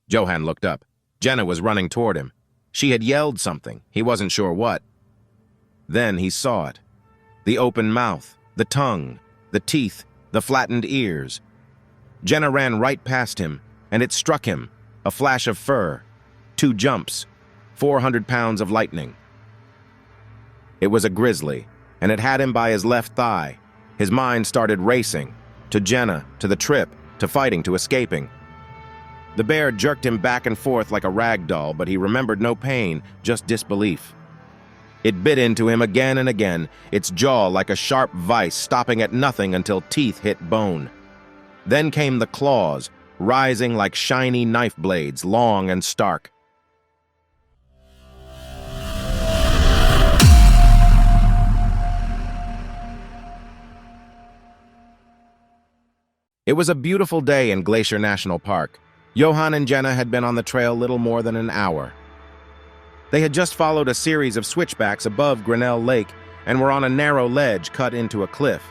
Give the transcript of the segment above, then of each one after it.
Johan looked up. Jenna was running toward him. She had yelled something. He wasn't sure what. Then he saw it. The open mouth, the tongue, the teeth, the flattened ears. Jenna ran right past him, and it struck him. A flash of fur. 2 jumps. 400 pounds of lightning. It was a grizzly, and it had him by his left thigh. His mind started racing. To Jenna, to the trip, to fighting, to escaping. The bear jerked him back and forth like a rag doll, but he remembered no pain, just disbelief. It bit into him again and again, its jaw like a sharp vice, stopping at nothing until teeth hit bone. Then came the claws, rising like shiny knife blades, long and stark. It was a beautiful day in Glacier National Park. Johan and Jenna had been on the trail little more than an hour. They had just followed a series of switchbacks above Grinnell Lake and were on a narrow ledge cut into a cliff.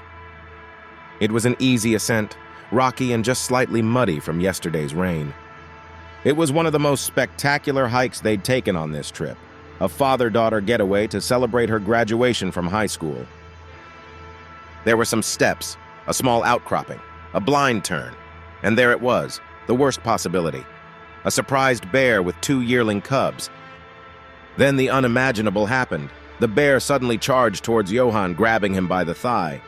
It was an easy ascent, rocky and just slightly muddy from yesterday's rain. It was one of the most spectacular hikes they'd taken on this trip, a father-daughter getaway to celebrate her graduation from high school. There were some steps, a small outcropping, a blind turn, and there it was, the worst possibility. A surprised bear with 2 yearling cubs. Then the unimaginable happened. The bear suddenly charged towards Johan, grabbing him by the thigh.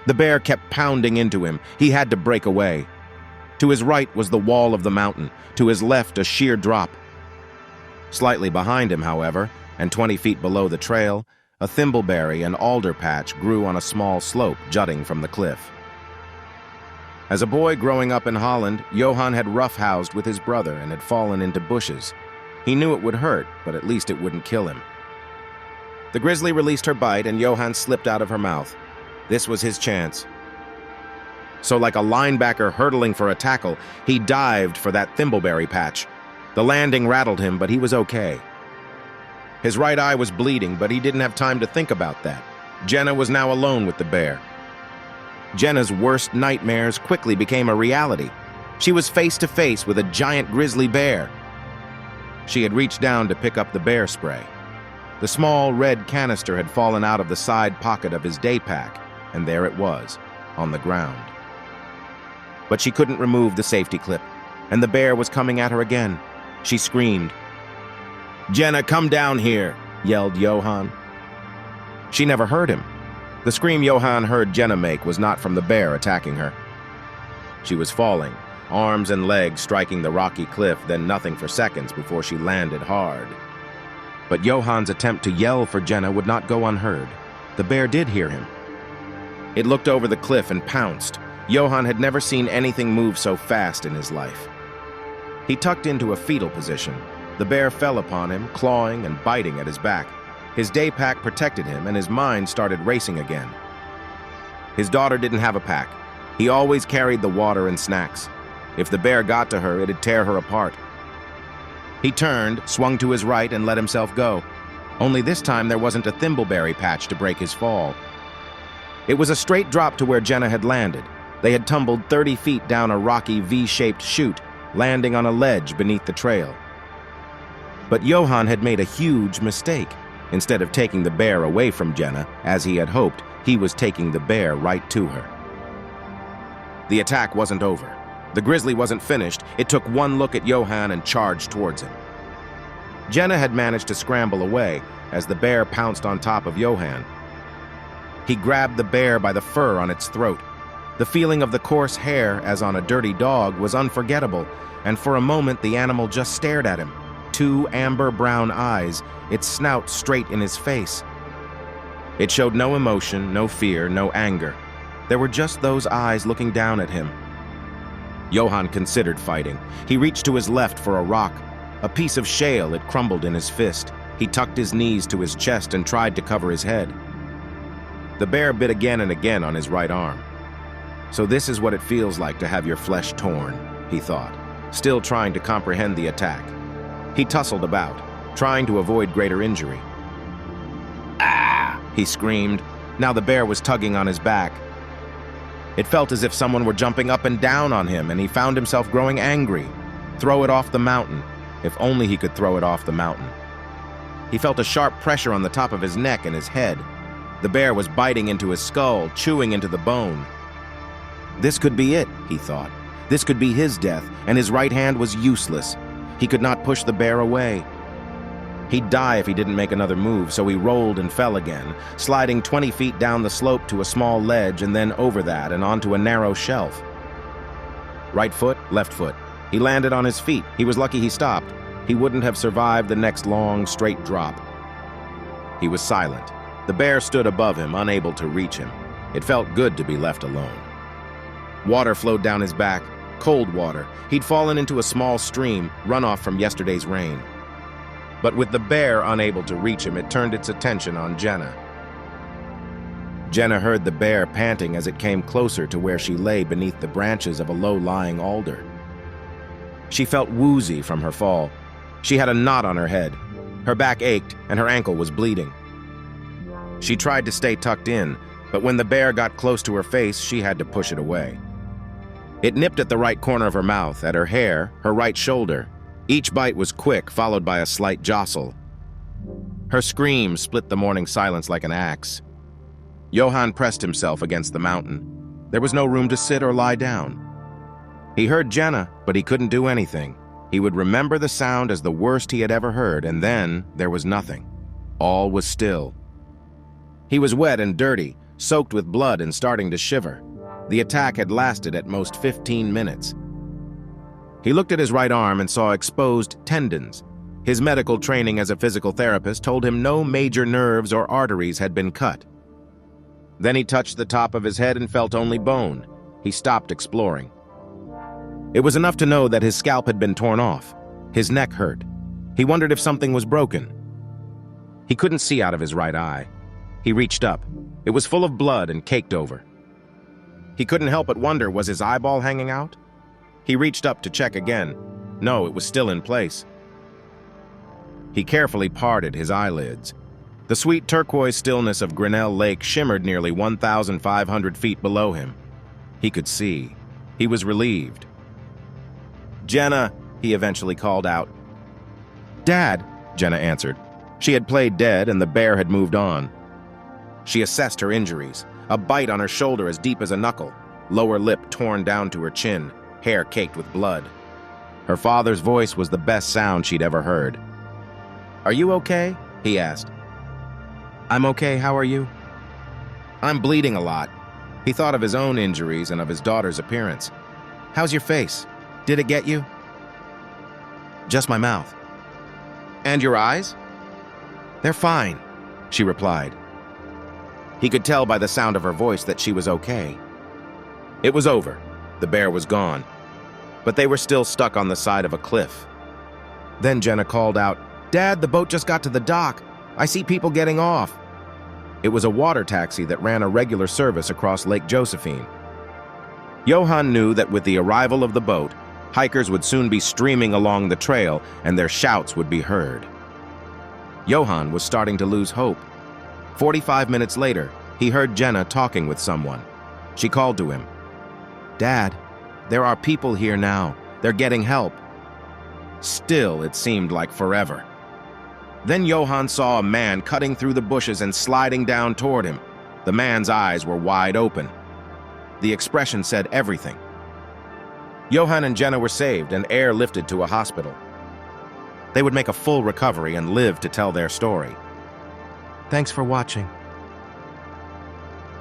The bear kept pounding into him. He had to break away. To his right was the wall of the mountain, to his left a sheer drop. Slightly behind him, however, and 20 feet below the trail, a thimbleberry and alder patch grew on a small slope jutting from the cliff. As a boy growing up in Holland, Johan had roughhoused with his brother and had fallen into bushes. He knew it would hurt, but at least it wouldn't kill him. The grizzly released her bite and Johan slipped out of her mouth. This was his chance. So like a linebacker hurtling for a tackle, he dived for that thimbleberry patch. The landing rattled him, but he was okay. His right eye was bleeding, but he didn't have time to think about that. Jenna was now alone with the bear. Jenna's worst nightmares quickly became a reality. She was face to face with a giant grizzly bear. She had reached down to pick up the bear spray. The small red canister had fallen out of the side pocket of his day pack, and there it was, on the ground. But she couldn't remove the safety clip, and the bear was coming at her again. She screamed. "Jenna, come down here," yelled Johan. She never heard him. The scream Johan heard Jenna make was not from the bear attacking her. She was falling, arms and legs striking the rocky cliff, then nothing for seconds before she landed hard. But Johan's attempt to yell for Jenna would not go unheard. The bear did hear him. It looked over the cliff and pounced. Johan had never seen anything move so fast in his life. He tucked into a fetal position. The bear fell upon him, clawing and biting at his back. His day pack protected him, and his mind started racing again. His daughter didn't have a pack. He always carried the water and snacks. If the bear got to her, it'd tear her apart. He turned, swung to his right, and let himself go. Only this time there wasn't a thimbleberry patch to break his fall. It was a straight drop to where Jenna had landed. They had tumbled 30 feet down a rocky V-shaped chute, landing on a ledge beneath the trail. But Johan had made a huge mistake. Instead of taking the bear away from Jenna, as he had hoped, he was taking the bear right to her. The attack wasn't over. The grizzly wasn't finished. It took one look at Johan and charged towards him. Jenna had managed to scramble away as the bear pounced on top of Johan. He grabbed the bear by the fur on its throat. The feeling of the coarse hair, as on a dirty dog, was unforgettable, and for a moment the animal just stared at him. 2 amber-brown eyes, its snout straight in his face. It showed no emotion, no fear, no anger. There were just those eyes looking down at him. Johan considered fighting. He reached to his left for a rock. A piece of shale had crumbled in his fist. He tucked his knees to his chest and tried to cover his head. The bear bit again and again on his right arm. So this is what it feels like to have your flesh torn, he thought, still trying to comprehend the attack. He tussled about, trying to avoid greater injury. "Ah!" he screamed. Now the bear was tugging on his back. It felt as if someone were jumping up and down on him, and he found himself growing angry. Throw it off the mountain. If only he could throw it off the mountain. He felt a sharp pressure on the top of his neck and his head. The bear was biting into his skull, chewing into the bone. This could be it, he thought. This could be his death, and his right hand was useless. He could not push the bear away. He'd die if he didn't make another move, so he rolled and fell again, sliding 20 feet down the slope to a small ledge and then over that and onto a narrow shelf. Right foot, left foot. He landed on his feet. He was lucky he stopped. He wouldn't have survived the next long, straight drop. He was silent. The bear stood above him, unable to reach him. It felt good to be left alone. Water flowed down his back, cold water. He'd fallen into a small stream, runoff from yesterday's rain. But with the bear unable to reach him, it turned its attention on Jenna. Jenna heard the bear panting as it came closer to where she lay beneath the branches of a low-lying alder. She felt woozy from her fall. She had a knot on her head. Her back ached, and her ankle was bleeding. She tried to stay tucked in, but when the bear got close to her face, she had to push it away. It nipped at the right corner of her mouth, at her hair, her right shoulder. Each bite was quick, followed by a slight jostle. Her scream split the morning silence like an axe. Johan pressed himself against the mountain. There was no room to sit or lie down. He heard Jenna, but he couldn't do anything. He would remember the sound as the worst he had ever heard, and then there was nothing. All was still. He was wet and dirty, soaked with blood and starting to shiver. The attack had lasted at most 15 minutes. He looked at his right arm and saw exposed tendons. His medical training as a physical therapist told him no major nerves or arteries had been cut. Then he touched the top of his head and felt only bone. He stopped exploring. It was enough to know that his scalp had been torn off. His neck hurt. He wondered if something was broken. He couldn't see out of his right eye. He reached up. It was full of blood and caked over. He couldn't help but wonder, was his eyeball hanging out? He reached up to check again. No, it was still in place. He carefully parted his eyelids. The sweet turquoise stillness of Grinnell Lake shimmered nearly 1,500 feet below him. He could see. He was relieved. "Jenna," he eventually called out. "Dad," Jenna answered. She had played dead and the bear had moved on. She assessed her injuries. A bite on her shoulder as deep as a knuckle, lower lip torn down to her chin, hair caked with blood. Her father's voice was the best sound she'd ever heard. "Are you okay?" he asked. "I'm okay, how are you?" "I'm bleeding a lot." He thought of his own injuries and of his daughter's appearance. "How's your face? Did it get you?" "Just my mouth." "And your eyes?" "They're fine," she replied. He could tell by the sound of her voice that she was okay. It was over. The bear was gone. But they were still stuck on the side of a cliff. Then Jenna called out, "Dad, the boat just got to the dock. I see people getting off." It was a water taxi that ran a regular service across Lake Josephine. Johan knew that with the arrival of the boat, hikers would soon be streaming along the trail and their shouts would be heard. Johan was starting to lose hope. 45 minutes later, he heard Jenna talking with someone. She called to him. "Dad, there are people here now. They're getting help." Still, it seemed like forever. Then Johan saw a man cutting through the bushes and sliding down toward him. The man's eyes were wide open. The expression said everything. Johan and Jenna were saved and airlifted to a hospital. They would make a full recovery and live to tell their story. Thanks for watching.